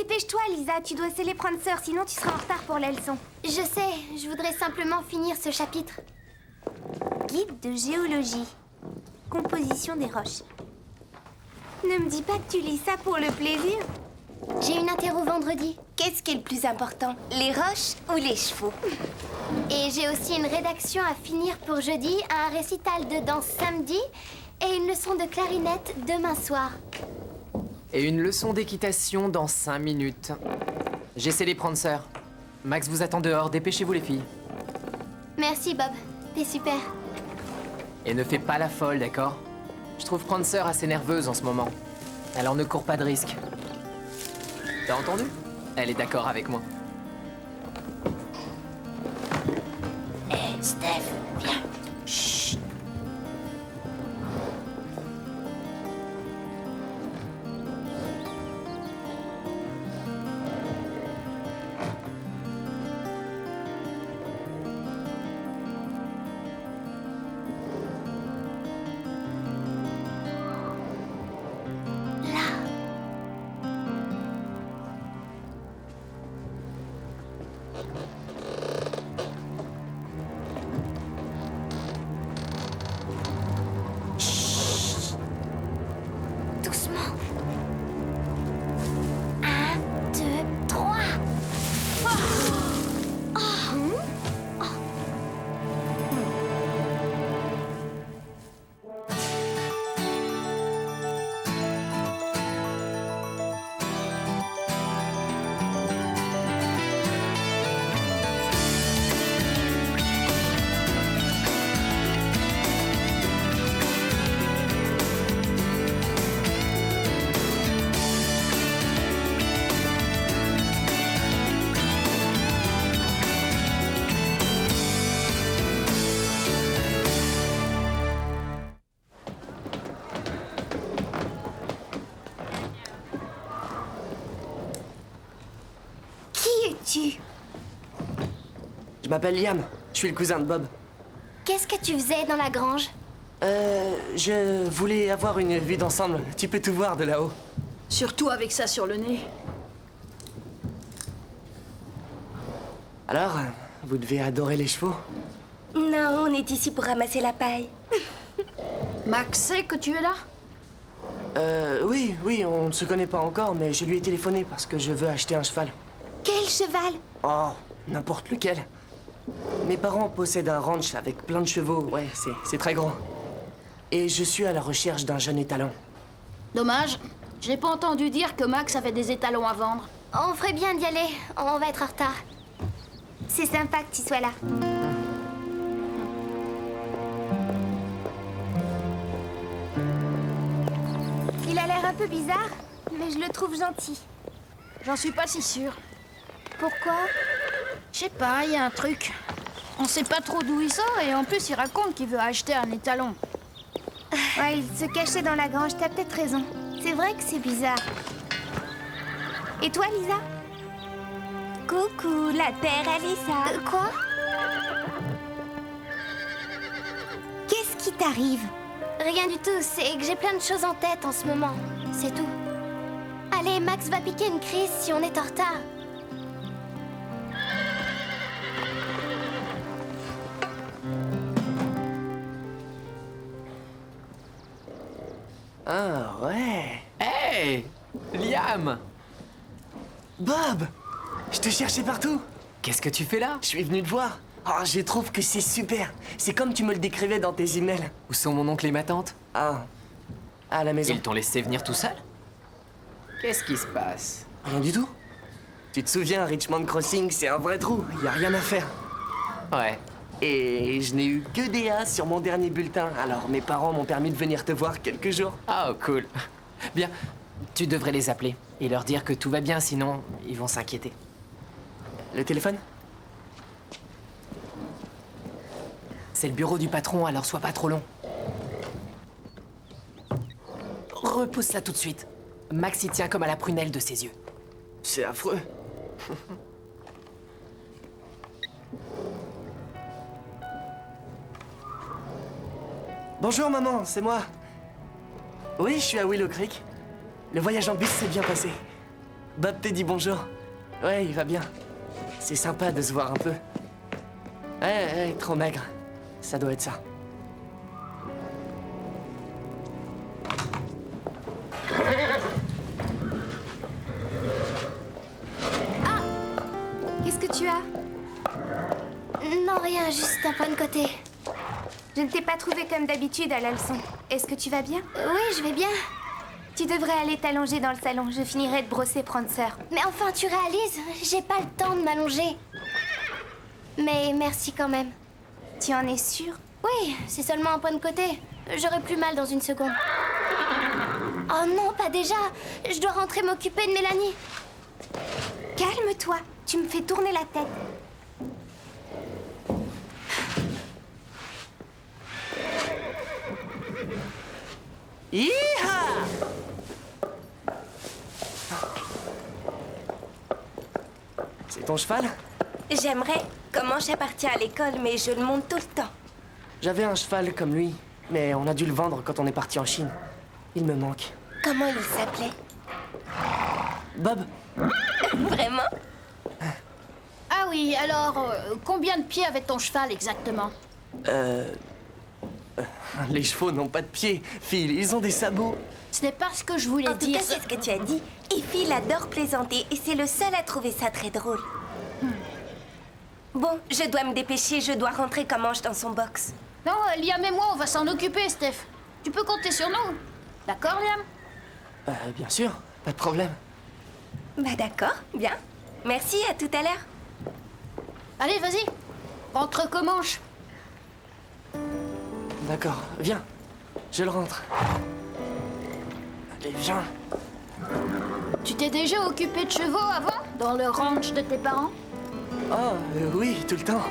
Dépêche-toi, Lisa, tu dois sceller Prancer, sinon tu seras en retard pour la leçon. Je sais, je voudrais simplement finir ce chapitre. Guide de géologie. Composition des roches. Ne me dis pas que tu lis ça pour le plaisir. J'ai une interro vendredi. Qu'est-ce qui est le plus important, les roches ou les chevaux? Et j'ai aussi une rédaction à finir pour jeudi, un récital de danse samedi et une leçon de clarinette demain soir. Et une leçon d'équitation dans 5 minutes. J'ai scellé Prancer. Max vous attend dehors, dépêchez-vous les filles. Merci Bob, t'es super. Et ne fais pas la folle, d'accord? Je trouve Prancer assez nerveuse en ce moment. Alors ne cours pas de risque. T'as entendu? Elle est d'accord avec moi. Hé, Steph, viens. Chut. Doucement. 1, 2, 3. Qui es-tu? Je m'appelle Liam, je suis le cousin de Bob. Qu'est-ce que tu faisais dans la grange? Je voulais avoir une vue d'ensemble. Tu peux tout voir de là-haut. Surtout avec ça sur le nez. Alors, vous devez adorer les chevaux. Non, on est ici pour ramasser la paille. Max sait que tu es là? Oui, on ne se connaît pas encore, mais je lui ai téléphoné parce que je veux acheter un cheval. Quel cheval? Oh, n'importe lequel. Mes parents possèdent un ranch avec plein de chevaux, ouais, c'est très grand. Et je suis à la recherche d'un jeune étalon. Dommage, j'ai pas entendu dire que Max avait des étalons à vendre. On ferait bien d'y aller, on va être en retard. C'est sympa que tu sois là. Il a l'air un peu bizarre, mais je le trouve gentil. J'en suis pas si sûre. Pourquoi? Je sais pas, il y a un truc. On sait pas trop d'où il sort et en plus il raconte qu'il veut acheter un étalon. Ouais, il se cachait dans la grange, t'as peut-être raison. C'est vrai que c'est bizarre. Et toi, Lisa? Coucou, la terre Alissa. Quoi? Qu'est-ce qui t'arrive? Rien du tout, c'est que j'ai plein de choses en tête en ce moment. C'est tout. Allez, Max va piquer une crise si on est en retard. Ah ouais. Hey! Liam! Bob! Je te cherchais partout. Qu'est-ce que tu fais là? Je suis venu te voir. Oh, je trouve que c'est super. C'est comme tu me le décrivais dans tes emails. Où sont mon oncle et ma tante? Ah, à la maison. Ils t'ont laissé venir tout seul? Qu'est-ce qui se passe? Rien du tout. Tu te souviens, Richmond Crossing, c'est un vrai trou. Y a rien à faire. Ouais. Et je n'ai eu que des A sur mon dernier bulletin. Alors mes parents m'ont permis de venir te voir quelques jours. Oh, cool. Bien, tu devrais les appeler et leur dire que tout va bien, sinon ils vont s'inquiéter. Le téléphone? C'est le bureau du patron, alors sois pas trop long. Repose ça tout de suite. Max y tient comme à la prunelle de ses yeux. C'est affreux. Bonjour maman, c'est moi. Oui, je suis à Willow Creek. Le voyage en bus s'est bien passé. Bob te dit bonjour. Ouais, il va bien. C'est sympa de se voir un peu. Ouais, trop maigre. Ça doit être ça. Qu'est-ce que tu as? Non, rien, juste un point de côté. Je ne t'ai pas trouvé comme d'habitude à la leçon. Est-ce que tu vas bien? Oui, je vais bien. Tu devrais aller t'allonger dans le salon. Je finirai de brosser Prancer. Mais enfin, tu réalises, j'ai pas le temps de m'allonger. Mais merci quand même. Tu en es sûre? Oui, c'est seulement un point de côté. J'aurai plus mal dans une seconde. Oh non, pas déjà. Je dois rentrer m'occuper de Mélanie. Calme-toi. Tu me fais tourner la tête. Hi-ha! C'est ton cheval? J'aimerais. Comment j'appartiens à l'école, mais je le monte tout le temps. J'avais un cheval comme lui, mais on a dû le vendre quand on est parti en Chine. Il me manque. Comment il s'appelait? Bob, Vraiment? Ah oui, alors, combien de pieds avait ton cheval exactement? les chevaux n'ont pas de pieds. Phil, ils ont des sabots. Ce n'est pas ce que je voulais En tout dire. cas, c'est ce que tu as dit. Et Phil adore plaisanter et c'est le seul à trouver ça très drôle. Bon, je dois me dépêcher, je dois rentrer comme Ange dans son box. Non, Liam et moi, on va s'en occuper, Steph. Tu peux compter sur nous. D'accord, Liam? Bien sûr, pas de problème. Bah d'accord, bien. Merci, à tout à l'heure. Allez, vas-y. Rentre Comanche. D'accord, viens. Je le rentre. Allez, viens. Tu t'es déjà occupé de chevaux avant, dans le ranch de tes parents? Oh, oui, tout le temps.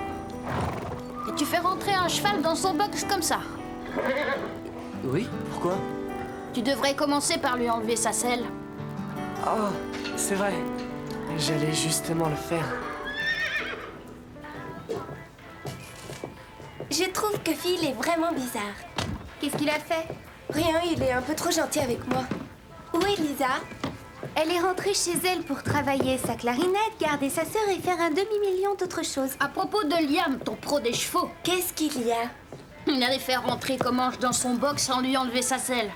Et tu fais rentrer un cheval dans son box comme ça? Oui, pourquoi? Tu devrais commencer par lui enlever sa selle. Oh, c'est vrai. J'allais justement le faire. Je trouve que Phil est vraiment bizarre. Qu'est-ce qu'il a fait? Rien, il est un peu trop gentil avec moi. Où est Lisa? Elle est rentrée chez elle pour travailler sa clarinette, garder sa sœur et faire un demi-million d'autres choses. À propos de Liam, ton pro des chevaux, Qu'est-ce qu'il y a? il allait faire rentrer Comanche dans son box sans lui enlever sa selle.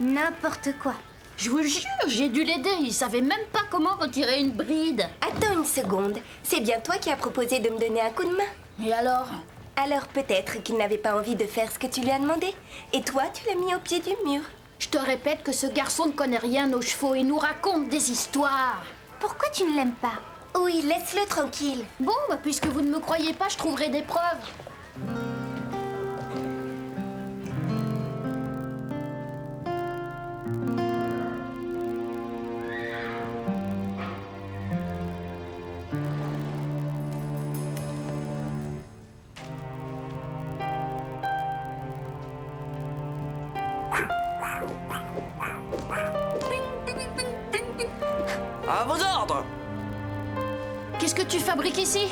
N'importe quoi. Je vous jure, j'ai dû l'aider. Il savait même pas comment retirer une bride. Attends une seconde. C'est bien toi qui as proposé de me donner un coup de main. Et alors? Alors peut-être qu'il n'avait pas envie de faire ce que tu lui as demandé. Et toi, tu l'as mis au pied du mur. Je te répète que ce garçon ne connaît rien aux chevaux et nous raconte des histoires. Pourquoi tu ne l'aimes pas? Oui, laisse-le tranquille. Bon, bah, puisque vous ne me croyez pas, je trouverai des preuves. À vos ordres! Qu'est-ce que tu fabriques ici?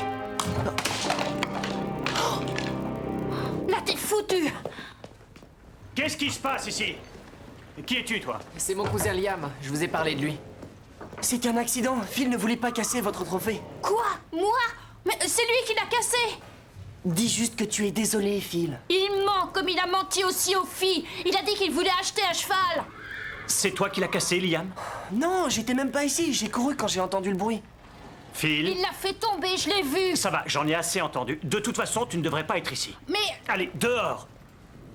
Là, t'es foutu! Qu'est-ce qui se passe ici? Qui es-tu, toi? C'est mon cousin Liam, je vous ai parlé de lui. C'est un accident. Phil ne voulait pas casser votre trophée. Quoi? Moi? Mais c'est lui qui l'a cassé! Dis juste que tu es désolé, Phil. Il ment comme il a menti aussi aux filles. Il a dit qu'il voulait acheter un cheval. C'est toi qui l'as cassé, Liam? Non, j'étais même pas ici. J'ai couru quand j'ai entendu le bruit. Phil? Il l'a fait tomber, je l'ai vu. Ça va, j'en ai assez entendu. De toute façon, tu ne devrais pas être ici. Mais Allez, dehors!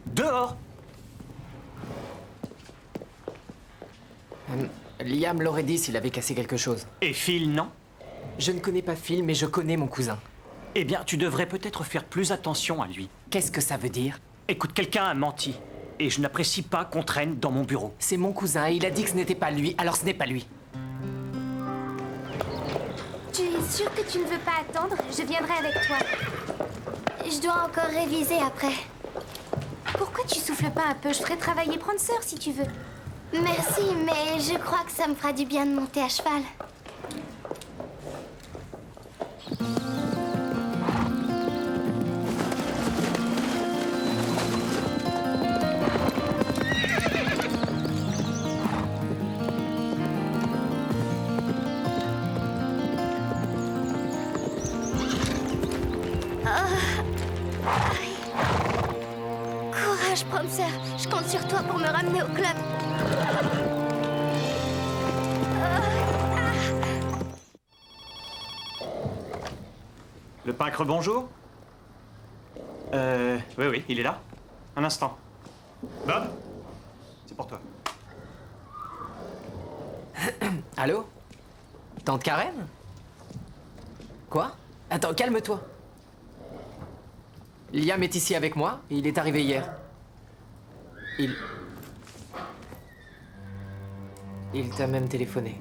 Dehors! Liam l'aurait dit s'il avait cassé quelque chose. Et Phil, non? Je ne connais pas Phil, mais je connais mon cousin. Eh bien, tu devrais peut-être faire plus attention à lui. Qu'est-ce que ça veut dire? Écoute, quelqu'un a menti. Et je n'apprécie pas qu'on traîne dans mon bureau. C'est mon cousin et il a dit que ce n'était pas lui, alors ce n'est pas lui. Tu es sûr que tu ne veux pas attendre? Je viendrai avec toi. Je dois encore réviser après. Pourquoi tu souffles pas un peu? Je ferai travailler Prancer si tu veux. Merci, mais je crois que ça me fera du bien de monter à cheval. Prancer, je compte sur toi pour me ramener au club. Le pâquereux, bonjour. Oui, il est là. Un instant. Bob, c'est pour toi. Allô? Tante Karen? Quoi? Attends, calme-toi. Liam est ici avec moi, il est arrivé hier. Il t'a même téléphoné.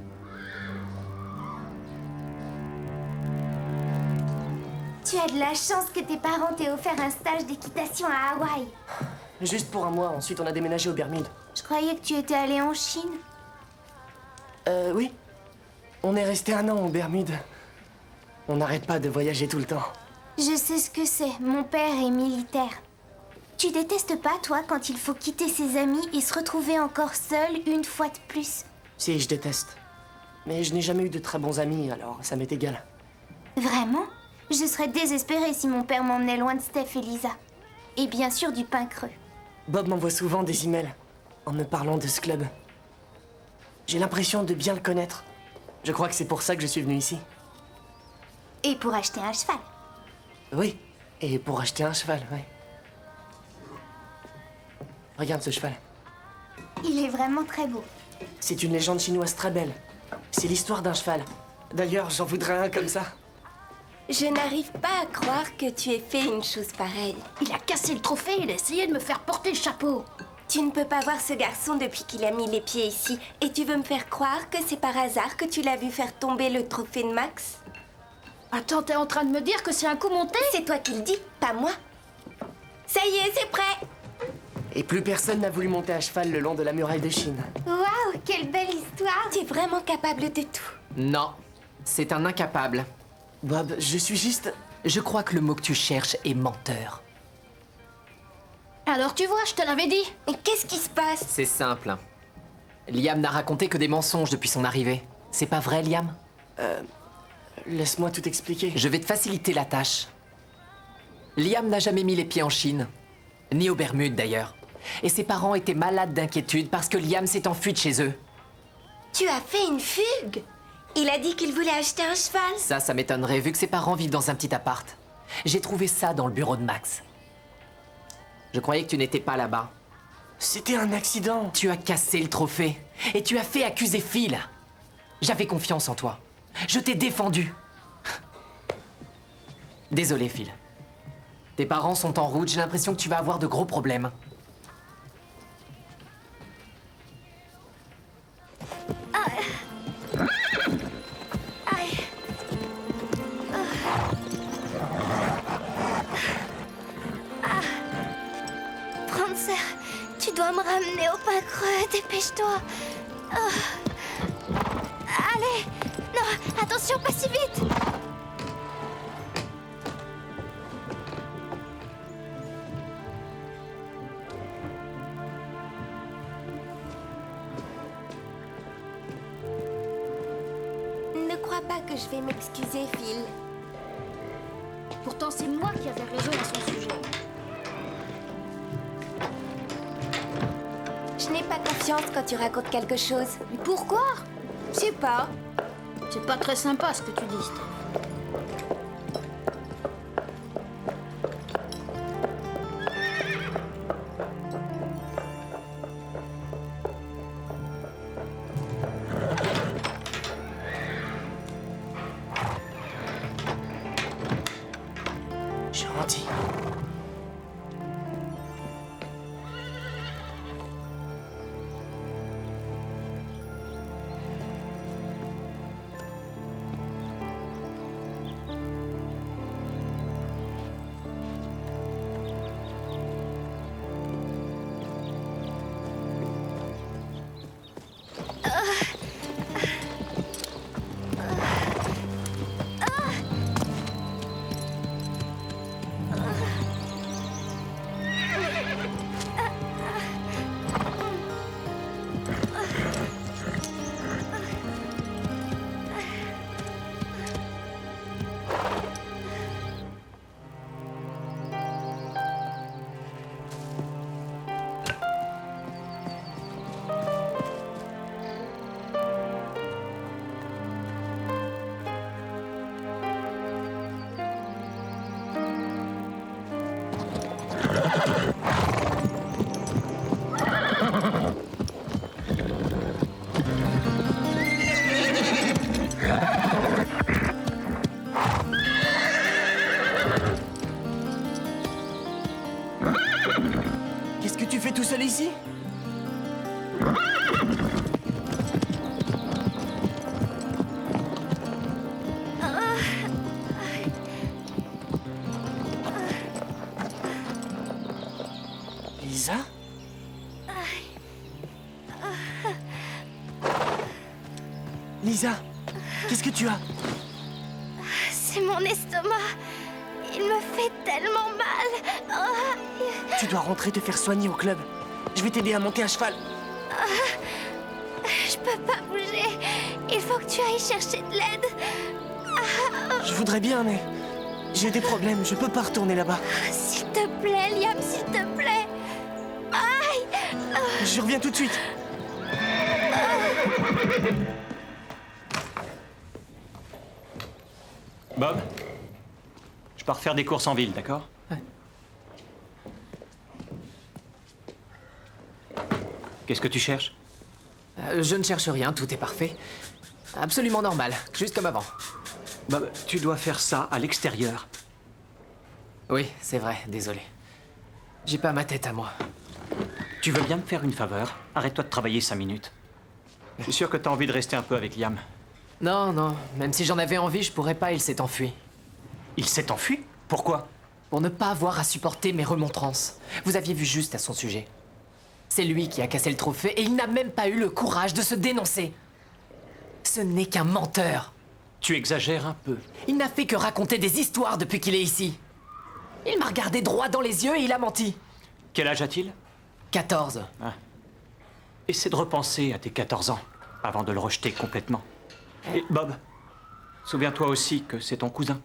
Tu as de la chance que tes parents t'aient offert un stage d'équitation à Hawaï. Juste pour un mois, ensuite on a déménagé aux Bermudes. Je croyais que tu étais allé en Chine. Oui. On est resté un an aux Bermudes. On n'arrête pas de voyager tout le temps. Je sais ce que c'est. Mon père est militaire. Tu détestes pas, toi, quand il faut quitter ses amis et se retrouver encore seul une fois de plus? Si, je déteste. Mais je n'ai jamais eu de très bons amis, alors ça m'est égal. Vraiment? Je serais désespérée si mon père m'emmenait loin de Steph et Lisa. Et bien sûr du pain creux. Bob m'envoie souvent des emails en me parlant de ce club. J'ai l'impression de bien le connaître. Je crois que c'est pour ça que je suis venu ici. Et pour acheter un cheval. Oui, et pour acheter un cheval, ouais. Regarde ce cheval. Il est vraiment très beau. C'est une légende chinoise très belle. C'est l'histoire d'un cheval. D'ailleurs, j'en voudrais un comme ça. Je n'arrive pas à croire que tu aies fait une chose pareille. Il a cassé le trophée, il a essayé de me faire porter le chapeau. Tu ne peux pas voir ce garçon depuis qu'il a mis les pieds ici. Et tu veux me faire croire que c'est par hasard que tu l'as vu faire tomber le trophée de Max? Attends, t'es en train de me dire que c'est un coup monté? C'est toi qui le dis, pas moi. Ça y est, c'est prêt. Et plus personne n'a voulu monter à cheval le long de la muraille de Chine. Waouh, quelle belle histoire! Tu es vraiment capable de tout. Non, c'est un incapable. Bob, je suis juste... Je crois que le mot que tu cherches est menteur. Alors tu vois, je te l'avais dit. Et qu'est-ce qui se passe? C'est simple. Liam n'a raconté que des mensonges depuis son arrivée. C'est pas vrai, Liam? Laisse-moi tout expliquer. Je vais te faciliter la tâche. Liam n'a jamais mis les pieds en Chine. Ni aux Bermudes, d'ailleurs. Et ses parents étaient malades d'inquiétude parce que Liam s'est enfui de chez eux. Tu as fait une fugue? Il a dit qu'il voulait acheter un cheval. Ça m'étonnerait vu que ses parents vivent dans un petit appart. J'ai trouvé ça dans le bureau de Max. Je croyais que tu n'étais pas là-bas. C'était un accident. Tu as cassé le trophée. Et tu as fait accuser Phil. J'avais confiance en toi. Je t'ai défendu. Désolé, Phil. Tes parents sont en route, j'ai l'impression que tu vas avoir de gros problèmes. Prancer, tu dois me ramener au pain creux, dépêche-toi. Allez, non, attention, pas si vite. Ne crois pas que je vais m'excuser, Phil. Pourtant, c'est moi qui avais raison à son sujet. Je n'ai pas confiance quand tu racontes quelque chose. Mais pourquoi? Je sais pas. C'est pas très sympa ce que tu dis, Steph. Gentil. Lisa, qu'est-ce que tu as? C'est mon estomac. Il me fait tellement mal. Oh. Tu dois rentrer te faire soigner au club. Je vais t'aider à monter à cheval. Je peux pas bouger. Il faut que tu ailles chercher de l'aide. Je voudrais bien, mais j'ai des problèmes. Je peux pas retourner là-bas. S'il te plaît, Liam, s'il te plaît. Aïe. Je reviens tout de suite. Bob, je pars faire des courses en ville, d'accord? Ouais. Qu'est-ce que tu cherches? Je ne cherche rien, tout est parfait. Absolument normal, juste comme avant. Bob, tu dois faire ça à l'extérieur. Oui, c'est vrai, désolé. J'ai pas ma tête à moi. Tu veux bien me faire une faveur? Arrête-toi de travailler 5 minutes. Je suis sûr que t'as envie de rester un peu avec Liam. Non, non, même si j'en avais envie, je pourrais pas, il s'est enfui. Il s'est enfui? Pourquoi? Pour ne pas avoir à supporter mes remontrances. Vous aviez vu juste à son sujet. C'est lui qui a cassé le trophée et il n'a même pas eu le courage de se dénoncer. Ce n'est qu'un menteur. Tu exagères un peu. Il n'a fait que raconter des histoires depuis qu'il est ici. Il m'a regardé droit dans les yeux et il a menti. Quel âge a-t-il? 14. Ah. Essaie de repenser à tes 14 ans avant de le rejeter complètement. Et Bob, souviens-toi aussi que c'est ton cousin.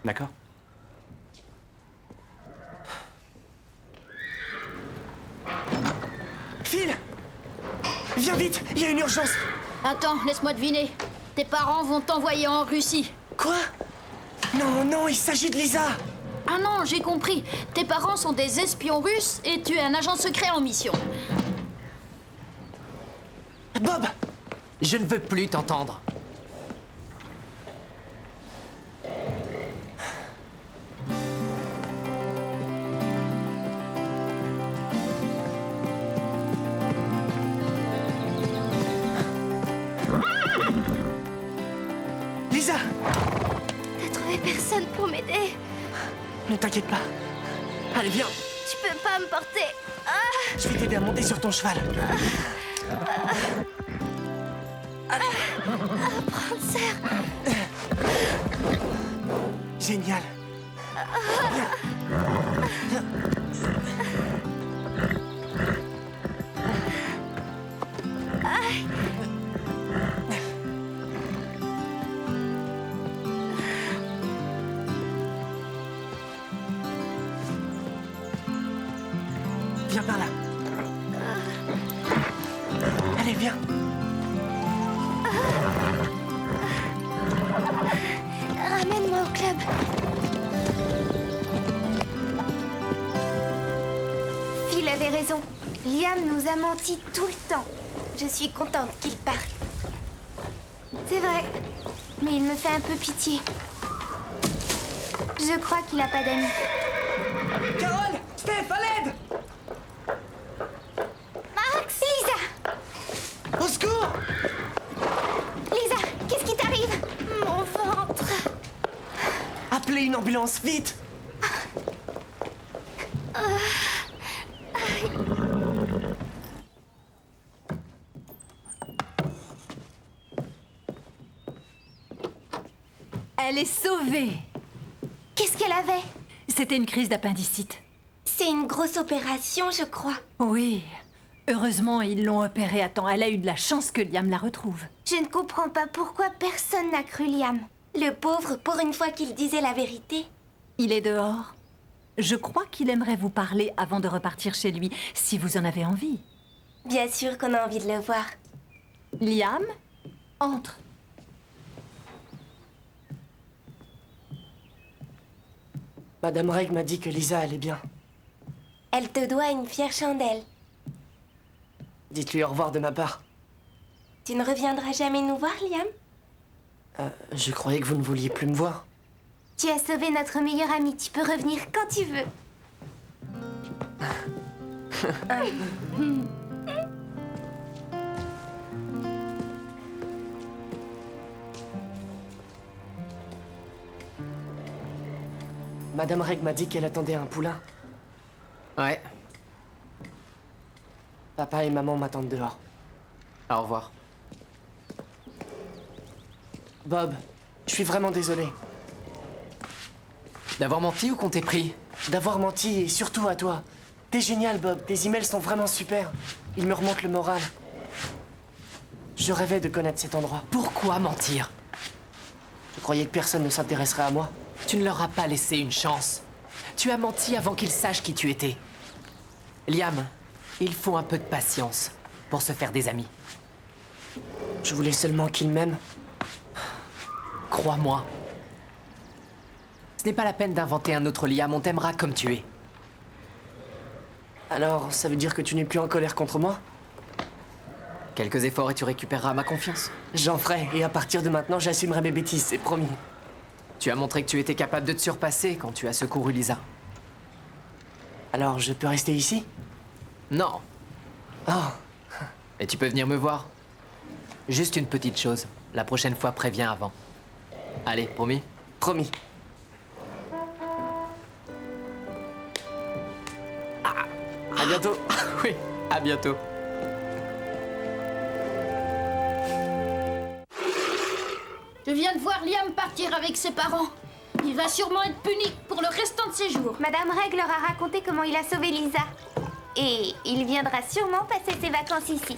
D'accord? Phil! Viens vite, il y a une urgence. Attends, laisse-moi deviner. Tes parents vont t'envoyer en Russie. Quoi? Non, non, il s'agit de Lisa. Ah non, j'ai compris. Tes parents sont des espions russes et tu es un agent secret en mission. Bob! Je ne veux plus t'entendre. Lisa! T'as trouvé personne pour m'aider. Ne t'inquiète pas. Allez, viens. Tu peux pas me porter. Ah. Je vais t'aider à monter sur ton cheval. Prancer. Génial. Viens par là. Allez, viens. Ramène-moi au club. Phil avait raison. Liam nous a menti tout le temps. Je suis contente qu'il parte. C'est vrai, mais il me fait un peu pitié. Je crois qu'il a pas d'amis. Carole! Steph, à l'aide! Max! Lisa! Au secours! Lisa, qu'est-ce qui t'arrive? Mon ventre. Appelez une ambulance, vite! Elle est sauvée. Qu'est-ce qu'elle avait? C'était une crise d'appendicite. C'est une grosse opération, je crois. Oui. Heureusement, ils l'ont opérée à temps. Elle a eu de la chance que Liam la retrouve. Je ne comprends pas pourquoi personne n'a cru Liam. Le pauvre, pour une fois qu'il disait la vérité. Il est dehors. Je crois qu'il aimerait vous parler avant de repartir chez lui, si vous en avez envie. Bien sûr qu'on a envie de le voir. Liam, entre. Madame Reg m'a dit que Lisa allait bien. Elle te doit une fière chandelle. Dites-lui au revoir de ma part. Tu ne reviendras jamais nous voir, Liam? Je croyais que vous ne vouliez plus me voir. Tu as sauvé notre meilleur ami. Tu peux revenir quand tu veux. Madame Reg m'a dit qu'elle attendait un poulain. Ouais, Papa et maman m'attendent dehors. au revoir. Bob, je suis vraiment désolé. D'avoir menti ou qu'on t'ait pris? D'avoir menti et surtout à toi. T'es génial, Bob. Tes emails sont vraiment super. Ils me remontent le moral. Je rêvais de connaître cet endroit. Pourquoi mentir? Je croyais que personne ne s'intéresserait à moi. Tu ne leur as pas laissé une chance. Tu as menti avant qu'ils sachent qui tu étais. Liam, il faut un peu de patience pour se faire des amis. Je voulais seulement qu'ils m'aiment. Crois-moi. Ce n'est pas la peine d'inventer un autre Liam, on t'aimera comme tu es. Alors, ça veut dire que tu n'es plus en colère contre moi? Quelques efforts et tu récupéreras ma confiance. J'en ferai, et à partir de maintenant, j'assumerai mes bêtises, c'est promis. Tu as montré que tu étais capable de te surpasser quand tu as secouru Lisa. Alors, je peux rester ici? Non. Oh, Et tu peux venir me voir. Juste une petite chose. La prochaine fois, préviens avant. Allez, promis? promis. À bientôt. Oui, à bientôt. Je viens de voir Liam partir avec ses parents. Il va sûrement être puni pour le restant de ses jours. Madame Reg leur a raconté comment il a sauvé Lisa. Et il viendra sûrement passer ses vacances ici.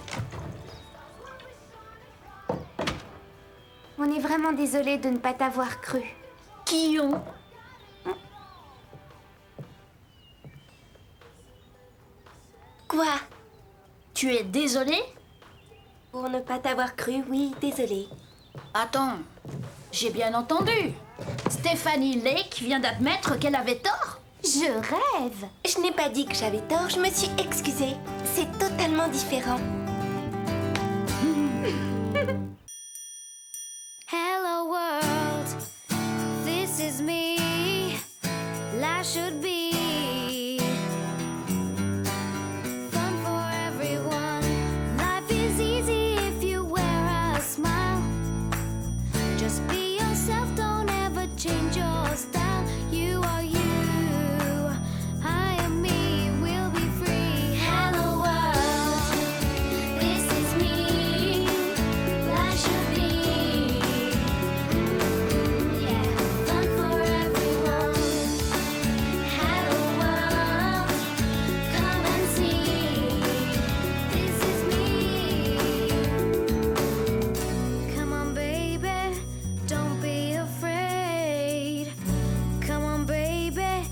On est vraiment désolé de ne pas t'avoir cru. Qui ont? Quoi? Tu es désolé? Pour ne pas t'avoir cru, oui, désolé. Attends, j'ai bien entendu. Stéphanie Lake vient d'admettre qu'elle avait tort. Je rêve. Je n'ai pas dit que j'avais tort, je me suis excusée. C'est totalement différent. Hello world, this is me. Life should be fun for everyone. Life is easy if you wear a smile. Just be yourself, don't ever change your style. You are you, I am me, we'll be free. Hello world, this is me. Life should be, yeah, fun for everyone. Hello world, come and see. This is me. Come on, baby, don't be afraid. Come on, baby,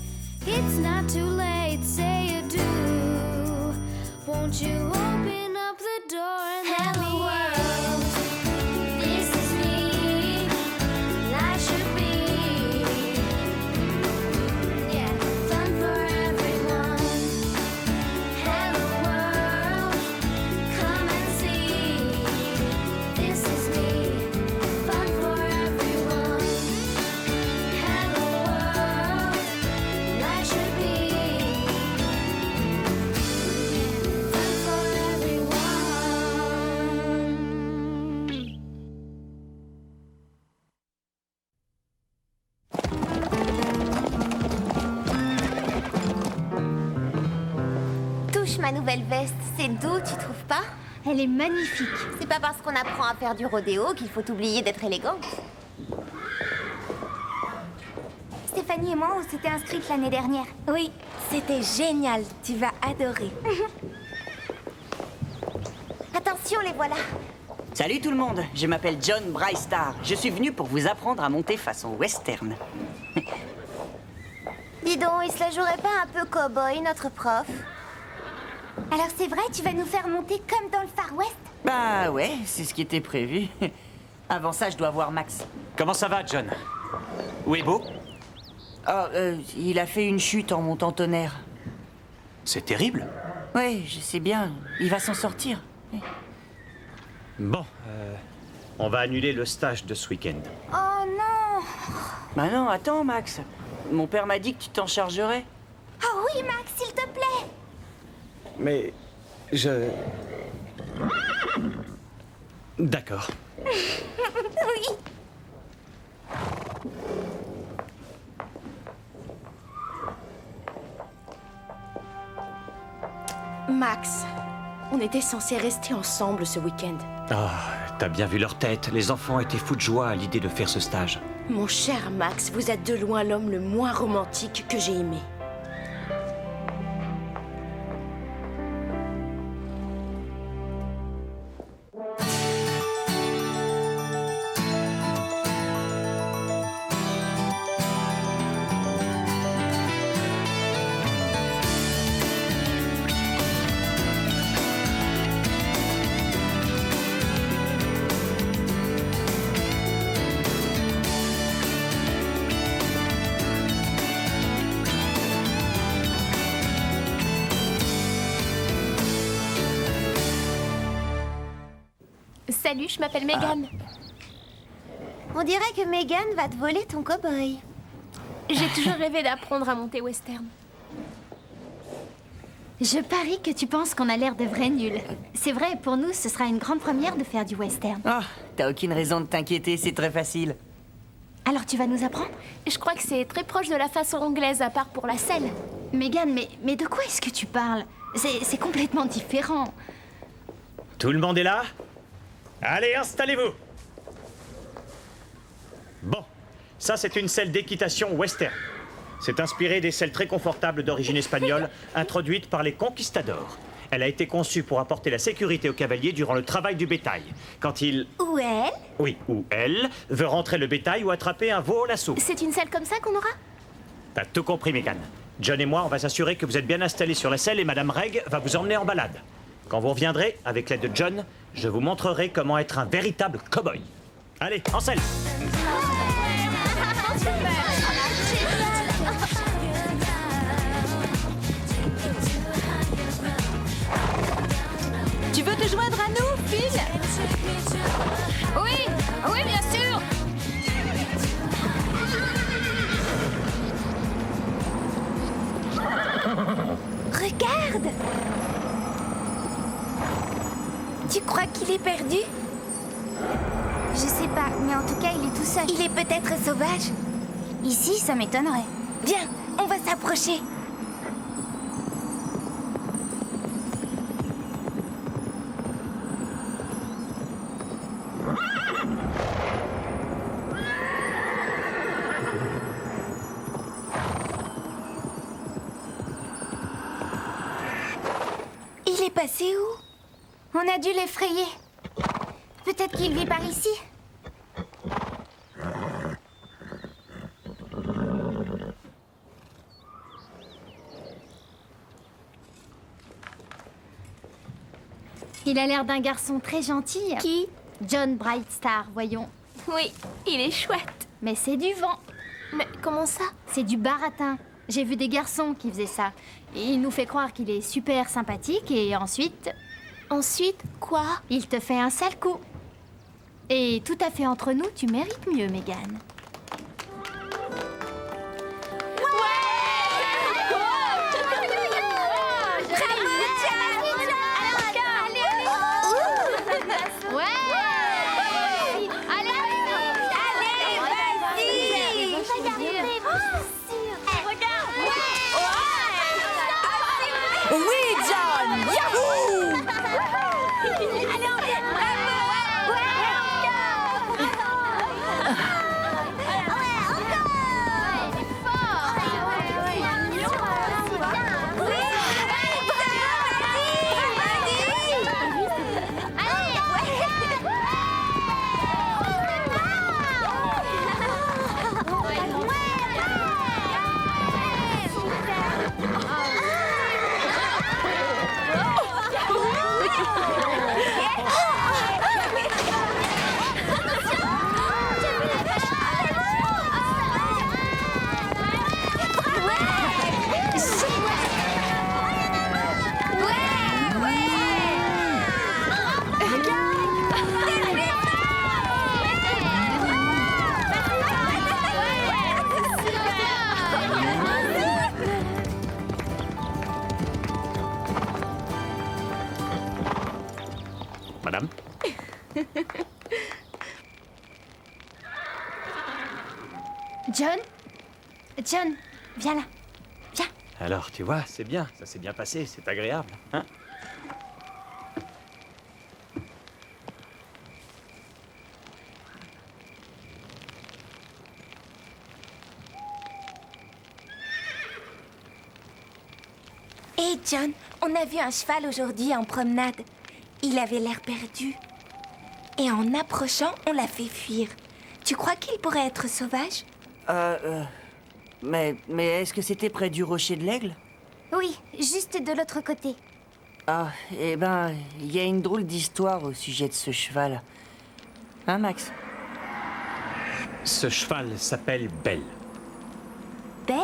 it's not too late. Say you do. Won't you open up the door and let me in? This is me. Life should be, yeah, fun for everyone. Hello world, come and see. This is me, fun for everyone. Hello world, life should be, fun for everyone. Touche ma nouvelle veste, c'est doux, tu trouves pas? Elle est magnifique. C'est pas parce qu'on apprend à faire du rodéo qu'il faut oublier d'être élégante. Stéphanie et moi, on s'était inscrites l'année dernière. Oui, c'était génial. Tu vas adorer. Attention, les voilà. Salut tout le monde, je m'appelle John Brystar. Je suis venu pour vous apprendre à monter façon western. Dis donc, il se la jouerait pas un peu cow-boy, notre prof? Alors c'est vrai, tu vas nous faire monter comme dans le Far West? Bah ouais, c'est ce qui était prévu. Avant ça, je dois voir Max. Comment ça va, John? Où est Beau? Oh, il a fait une chute en montant tonnerre. C'est terrible. Ouais, je sais bien, il va s'en sortir. Bon, on va annuler le stage de ce week-end. Oh non! Bah non, attends Max. Mon père m'a dit que tu t'en chargerais. Oh oui, Max, s'il te plaît! Mais je... D'accord. Oui! Max, on était censés rester ensemble ce week-end. Ah, T'as bien vu leur tête. Les enfants étaient fous de joie à l'idée de faire ce stage. Mon cher Max, vous êtes de loin l'homme le moins romantique que j'ai aimé. Salut, je m'appelle Megan. On dirait que Megan va te voler ton cow-boy. J'ai toujours rêvé d'apprendre à monter western. Je parie que tu penses qu'on a l'air de vrais nuls. C'est vrai, pour nous, ce sera une grande première de faire du western. Ah, t'as aucune raison de t'inquiéter, c'est très facile. Alors tu vas nous apprendre? Je crois que c'est très proche de la façon anglaise, à part pour la selle. Megan, mais de quoi est-ce que tu parles? C'est complètement différent. Tout le monde est là? Allez, installez-vous. Bon, ça c'est une selle d'équitation western. C'est inspiré des selles très confortables d'origine espagnole, introduites par les conquistadors. Elle a été conçue pour apporter la sécurité aux cavaliers durant le travail du bétail. Quand il... Ou elle? Oui, ou elle veut rentrer le bétail ou attraper un veau au lasso. C'est une selle comme ça qu'on aura? T'as tout compris, Megan. John et moi, on va s'assurer que vous êtes bien installés sur la selle et Madame Reg va vous emmener en balade. Quand vous reviendrez, avec l'aide de John, je vous montrerai comment être un véritable cow-boy. Allez, en selle! Tu veux te joindre à nous, Phil? Oui, oui, bien sûr. Regarde! Tu crois qu'il est perdu? Je sais pas, mais en tout cas, il est tout seul. Il est peut-être sauvage. Ici, ça m'étonnerait. Viens, on va s'approcher. Il est passé où? On a dû l'effrayer. Peut-être qu'il vit par ici. Il a l'air d'un garçon très gentil. Qui? John Brightstar, voyons. Oui, il est chouette. Mais c'est du vent. Mais comment ça? C'est du baratin. J'ai vu des garçons qui faisaient ça. Il nous fait croire qu'il est super sympathique et ensuite... Ensuite, quoi? Il te fait un sale coup. Et tout à fait entre nous, tu mérites mieux, Megan. Madame? John, viens là. Viens. Alors, tu vois, c'est bien. Ça s'est bien passé, c'est agréable, hein? Hé John, on a vu un cheval aujourd'hui en promenade. Il avait l'air perdu. Et en approchant, on l'a fait fuir. Tu crois qu'il pourrait être sauvage? Mais est-ce que c'était près du rocher de l'Aigle? Oui, juste de l'autre côté. Ah, eh ben, il y a une drôle d'histoire au sujet de ce cheval. Hein, Max? Ce cheval s'appelle Belle. Belle?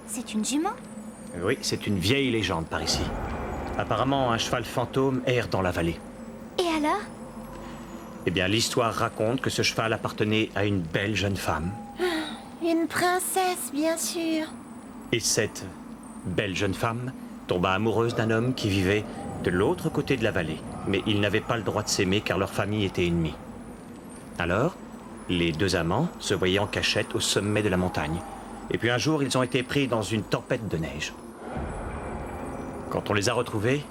C'est une jument? Oui, c'est une vieille légende par ici. Apparemment, un cheval fantôme erre dans la vallée. Et alors? Eh bien, l'histoire raconte que ce cheval appartenait à une belle jeune femme. Une princesse, bien sûr. Et cette belle jeune femme tomba amoureuse d'un homme qui vivait de l'autre côté de la vallée. Mais ils n'avaient pas le droit de s'aimer car leur famille était ennemie. Alors, les deux amants se voyaient en cachette au sommet de la montagne. Et puis un jour, ils ont été pris dans une tempête de neige. Quand on les a retrouvés,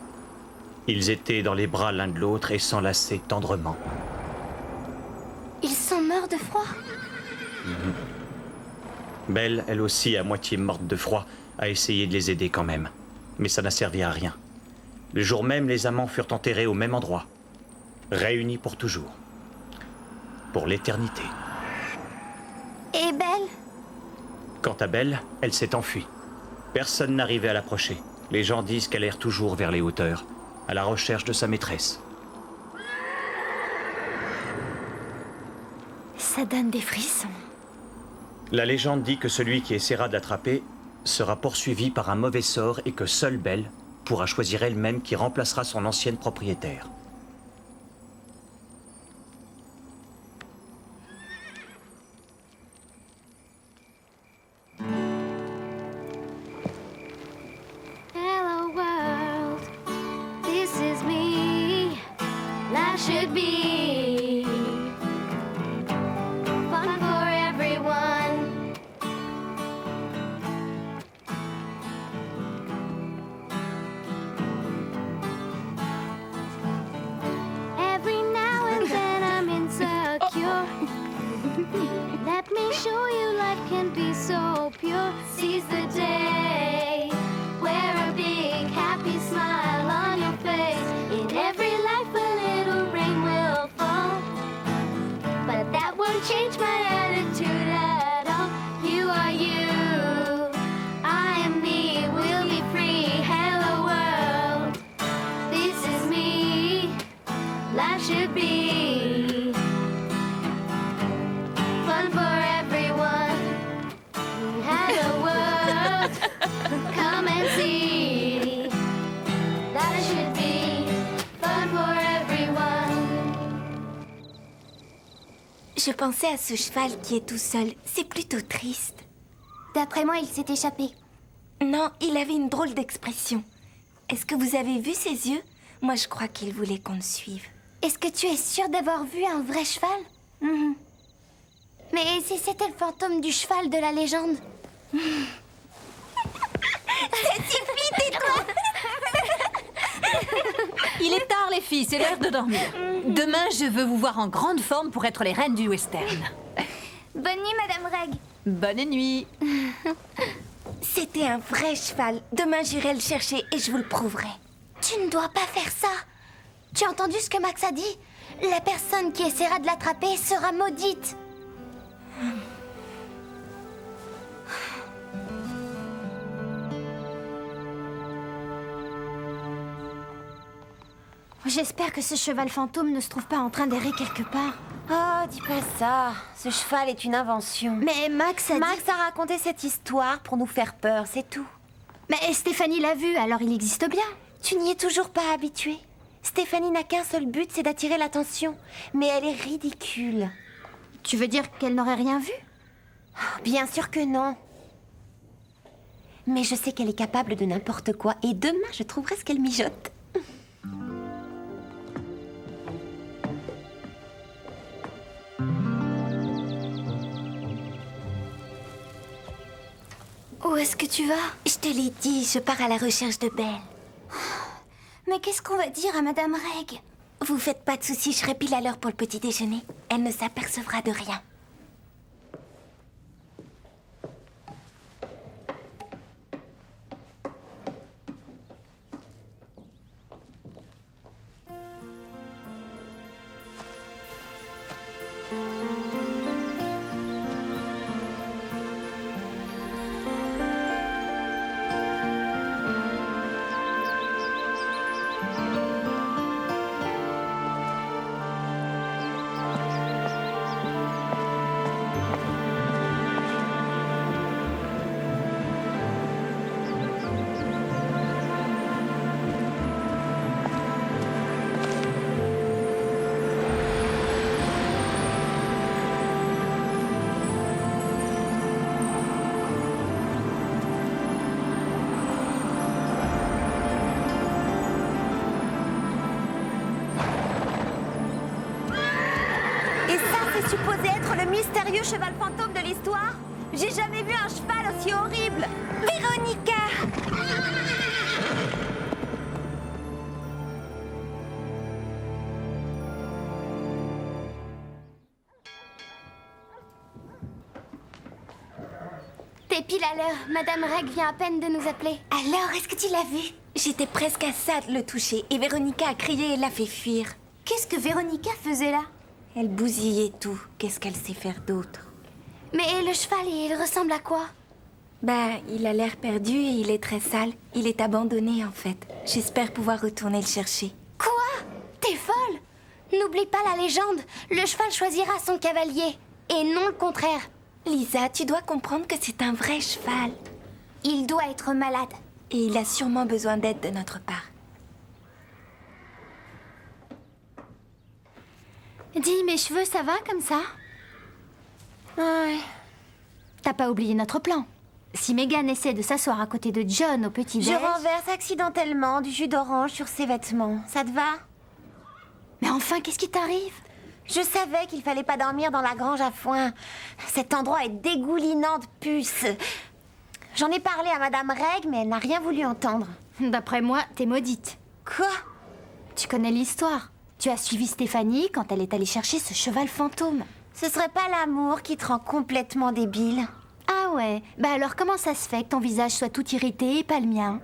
ils étaient dans les bras l'un de l'autre et s'enlaçaient tendrement. Ils sont morts de froid? Belle, elle aussi, à moitié morte de froid, a essayé de les aider quand même. Mais ça n'a servi à rien. Le jour même, les amants furent enterrés au même endroit. Réunis pour toujours. Pour l'éternité. Et Belle? Quant à Belle, elle s'est enfuie. Personne n'arrivait à l'approcher. Les gens disent qu'elle erre toujours vers les hauteurs, à la recherche de sa maîtresse. Ça donne des frissons. La légende dit que celui qui essaiera de l'attraper sera poursuivi par un mauvais sort et que seule Belle pourra choisir elle-même qui remplacera son ancienne propriétaire. Hello world, this is me. Life should be fun for everyone. Every now and then I'm insecure. Let me show you life can be so pure. Seize the day. Wear a big happy smile on your face. In every life a little rain will fall. But that won't change my attitude at all. You are you. I am me. We'll be free. Hello world. This is me. Life should be fun for everyone. Hello world. Come and see. Life should be fun for everyone. Je pensais à ce cheval qui est tout seul. C'est plutôt triste. D'après moi, il s'est échappé. Non, il avait une drôle d'expression. Est-ce que vous avez vu ses yeux? Moi, je crois qu'il voulait qu'on le suive. Est-ce que tu es sûre d'avoir vu un vrai cheval? Mais si c'était le fantôme du cheval de la légende? Il est tard, les filles, c'est l'heure de dormir. Demain, je veux vous voir en grande forme pour être les reines du western. Bonne nuit, Madame Reg. Bonne nuit. C'était un vrai cheval. Demain, j'irai le chercher et je vous le prouverai. Tu ne dois pas faire ça. Tu as entendu ce que Max a dit? La personne qui essaiera de l'attraper sera maudite. J'espère que ce cheval fantôme ne se trouve pas en train d'errer quelque part. Oh, dis pas ça. Ce cheval est une invention. Mais Max a Max a raconté cette histoire pour nous faire peur, c'est tout. Mais Stéphanie l'a vu, alors il existe bien. Tu n'y es toujours pas habituée. Stéphanie n'a qu'un seul but, c'est d'attirer l'attention. Mais elle est ridicule. Tu veux dire qu'elle n'aurait rien vu? Oh, bien sûr que non. Mais je sais qu'elle est capable de n'importe quoi. Et demain, je trouverai ce qu'elle mijote. Où est-ce que tu vas? Je te l'ai dit, je pars à la recherche de Belle. Mais qu'est-ce qu'on va dire à Madame Reg? Vous faites pas de soucis, je serai pile à l'heure pour le petit déjeuner. Elle ne s'apercevra de rien. mystérieux cheval fantôme de l'histoire? J'ai jamais vu un cheval aussi horrible. Véronica! T'es pile à l'heure. Madame Reg vient à peine de nous appeler. Alors, est-ce que tu l'as vu? J'étais presque à ça de le toucher et Véronica a crié et l'a fait fuir. Qu'est-ce que Véronica faisait là? Elle bousillait tout. Qu'est-ce qu'elle sait faire d'autre? Mais le cheval, il ressemble à quoi? Bah, il a l'air perdu et il est très sale. Il est abandonné en fait. J'espère pouvoir retourner le chercher. Quoi? T'es folle? N'oublie pas la légende. Le cheval choisira son cavalier. Et non le contraire. Lisa, tu dois comprendre que c'est un vrai cheval. Il doit être malade. Et il a sûrement besoin d'aide de notre part. Dis, mes cheveux, ça va comme ça? Ouais. T'as pas oublié notre plan? Si Megan essaie de s'asseoir à côté de John au petit-déj... Je renverse accidentellement du jus d'orange sur ses vêtements. Ça te va? Mais enfin, qu'est-ce qui t'arrive? Je savais qu'il fallait pas dormir dans la grange à foin. Cet endroit est dégoulinant de puces. J'en ai parlé à Madame Reg, mais elle n'a rien voulu entendre. D'après moi, t'es maudite. Quoi? Tu connais l'histoire. Tu as suivi Stéphanie quand elle est allée chercher ce cheval fantôme. Ce serait pas l'amour qui te rend complètement débile? Ah ouais? Bah alors comment ça se fait que ton visage soit tout irrité et pas le mien?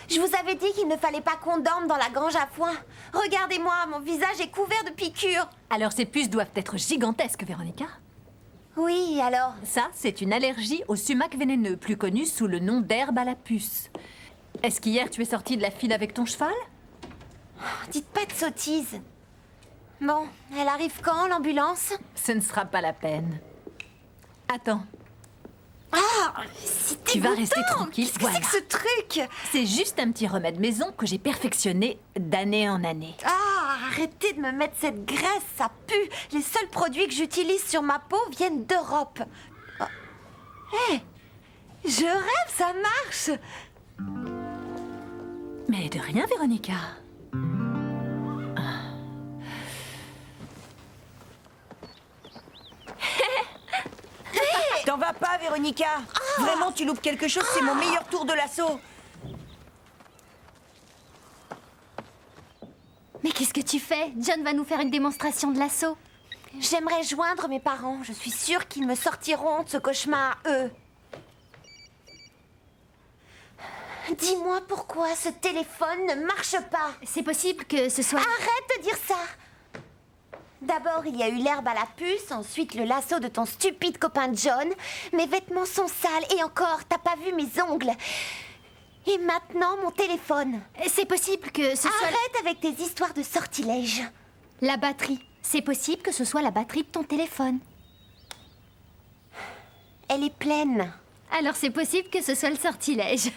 Je vous avais dit qu'il ne fallait pas qu'on dorme dans la grange à foin. Regardez-moi, mon visage est couvert de piqûres. Alors ces puces doivent être gigantesques, Véronica. Oui, alors? Ça, c'est une allergie au sumac vénéneux, plus connu sous le nom d'herbe à la puce. Est-ce qu'hier tu es sortie de la file avec ton cheval? Dites pas de sottises. Bon, elle arrive quand, l'ambulance? Ce ne sera pas la peine. Attends, Ah, c'est tu vas dégoûtant. rester tranquille. Qu'est-ce que c'est que ce truc? C'est juste un petit remède maison que j'ai perfectionné d'année en année. Ah, arrêtez de me mettre cette graisse, ça pue. Les seuls produits que j'utilise sur ma peau viennent d'Europe. Hé, je rêve, ça marche. Mais de rien, Véronica. T'en vas pas, Véronica? Vraiment, tu loupes quelque chose, c'est mon meilleur tour de l'assaut. Mais qu'est-ce que tu fais? John va nous faire une démonstration de l'assaut. J'aimerais joindre mes parents. Je suis sûre qu'ils me sortiront de ce cauchemar, eux. Dis-moi pourquoi ce téléphone ne marche pas. C'est possible que ce soit... Arrête de dire ça. D'abord, il y a eu l'herbe à la puce, ensuite le lasso de ton stupide copain John. Mes vêtements sont sales et encore, t'as pas vu mes ongles. Et maintenant, mon téléphone. C'est possible que ce soit... Arrête avec tes histoires de sortilèges. La batterie. C'est possible que ce soit la batterie de ton téléphone. Elle est pleine. Alors c'est possible que ce soit le sortilège.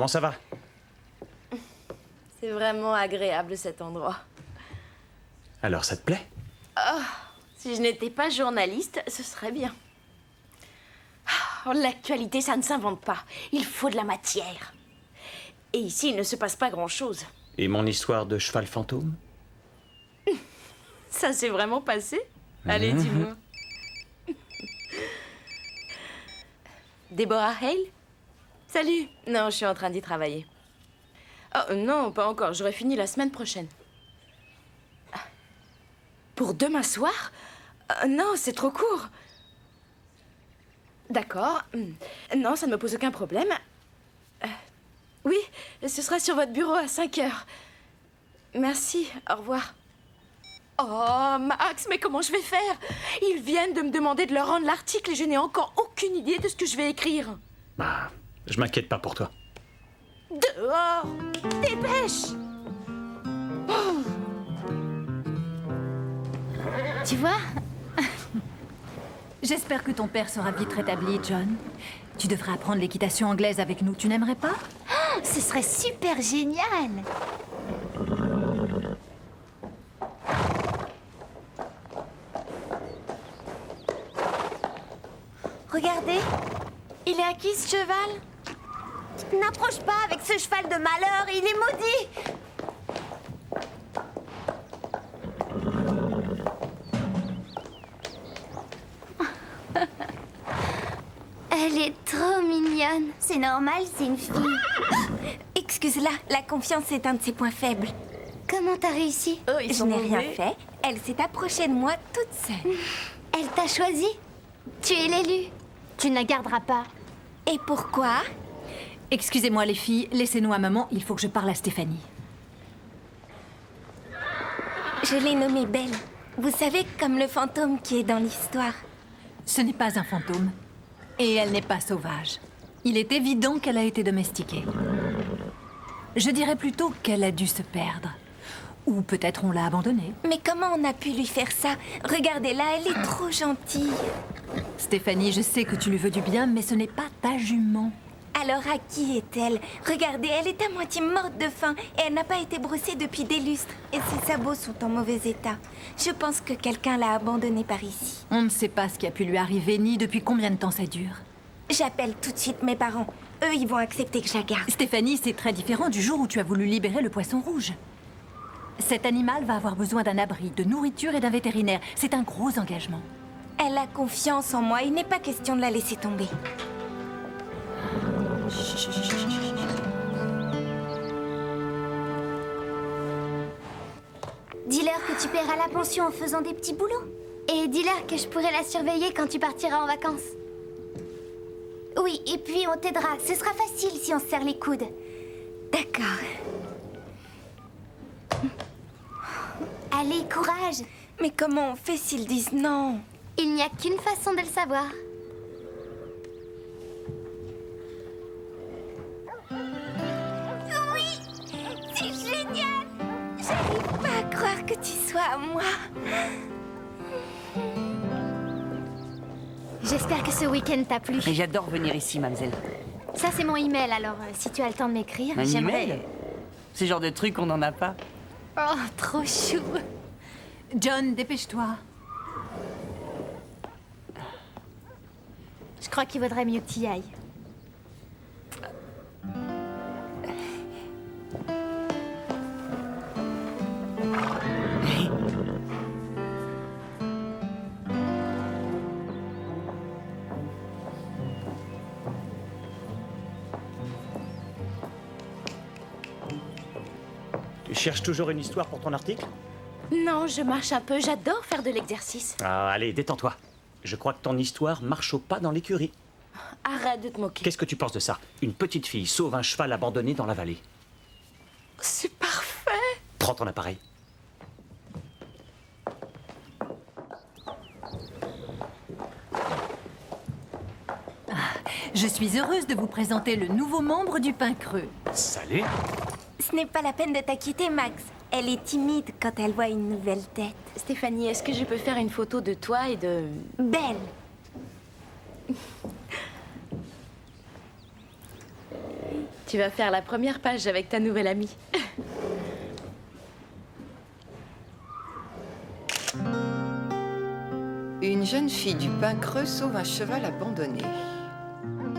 Comment ça va? C'est vraiment agréable cet endroit. Alors, ça te plaît? Oh, si je n'étais pas journaliste, ce serait bien. Oh, l'actualité, ça ne s'invente pas. Il faut de la matière. Et ici, il ne se passe pas grand-chose. Et mon histoire de cheval fantôme? Ça s'est vraiment passé? Allez, dis-moi. Deborah Hale? Salut. Non, je suis en train d'y travailler. Oh, non, pas encore. J'aurai fini la semaine prochaine. Pour demain soir? Non, c'est trop court. D'accord. Non, ça ne me pose aucun problème. Oui, ce sera sur votre bureau à 5 heures. Merci, au revoir. Oh, Max, mais comment je vais faire? Ils viennent de me demander de leur rendre l'article et je n'ai encore aucune idée de ce que je vais écrire. Bah, je m'inquiète pas pour toi. Dehors! Dépêche! Tu vois? J'espère que ton père sera vite rétabli, John. Tu devrais apprendre l'équitation anglaise avec nous. Tu n'aimerais pas? Ce serait super génial! Regardez, il est à qui ce cheval? N'approche pas avec ce cheval de malheur, il est maudit! Elle est trop mignonne. C'est normal, c'est une fille. Excuse-la, la confiance est un de ses points faibles. Comment t'as réussi? Je n'ai rien fait. Elle s'est approchée de moi toute seule. Elle t'a choisi? Tu es l'élu. Tu ne la garderas pas. Et pourquoi? Excusez-moi les filles, laissez-nous un moment, il faut que je parle à Stéphanie. Je l'ai nommée Belle. Vous savez, comme le fantôme qui est dans l'histoire. Ce n'est pas un fantôme. Et elle n'est pas sauvage. Il est évident qu'elle a été domestiquée. Je dirais plutôt qu'elle a dû se perdre. Ou peut-être on l'a abandonnée. Mais comment on a pu lui faire ça? Regardez-la, elle est trop gentille. Stéphanie, je sais que tu lui veux du bien, mais ce n'est pas ta jument. Alors à qui est-elle? Regardez, elle est à moitié morte de faim et elle n'a pas été brossée depuis des lustres. Et ses sabots sont en mauvais état. Je pense que quelqu'un l'a abandonnée par ici. On ne sait pas ce qui a pu lui arriver, ni depuis combien de temps ça dure. J'appelle tout de suite mes parents. Eux, ils vont accepter que je la garde. Stéphanie, c'est très différent du jour où tu as voulu libérer le poisson rouge. Cet animal va avoir besoin d'un abri, de nourriture et d'un vétérinaire. C'est un gros engagement. Elle a confiance en moi. Il n'est pas question de la laisser tomber. Dis-leur que tu paieras la pension en faisant des petits boulots. Et dis-leur que je pourrai la surveiller quand tu partiras en vacances. Oui, et puis on t'aidera. Ce sera facile si on se serre les coudes. D'accord. Allez, courage. Mais comment on fait s'ils disent non? Il n'y a qu'une façon de le savoir. Oui, c'est génial. J'arrive pas à croire que tu sois à moi. J'espère que ce week-end t'a plu. Et j'adore venir ici, mademoiselle. Ça, c'est mon email, alors si tu as le temps de m'écrire, Un j'aimerais... email? Ce genre de truc, on n'en a pas. Oh, trop chou. John, dépêche-toi. Je crois qu'il vaudrait mieux que tu y ailles. Tu cherches toujours une histoire pour ton article? Non, je marche un peu. J'adore faire de l'exercice. Ah, allez, détends-toi. Je crois que ton histoire marche au pas dans l'écurie. Arrête de te moquer. Qu'est-ce que tu penses de ça? Une petite fille sauve un cheval abandonné dans la vallée. C'est parfait. Prends ton appareil. Je suis heureuse de vous présenter le nouveau membre du Pain Creux. Salut. Ce n'est pas la peine de t'inquiéter, Max. Elle est timide quand elle voit une nouvelle tête. Stéphanie, est-ce que je peux faire une photo de toi et de... Belle. Tu vas faire la première page avec ta nouvelle amie. Une jeune fille du Pin Creux sauve un cheval abandonné.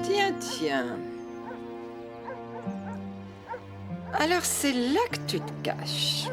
Tiens, tiens. Alors c'est là que tu te caches.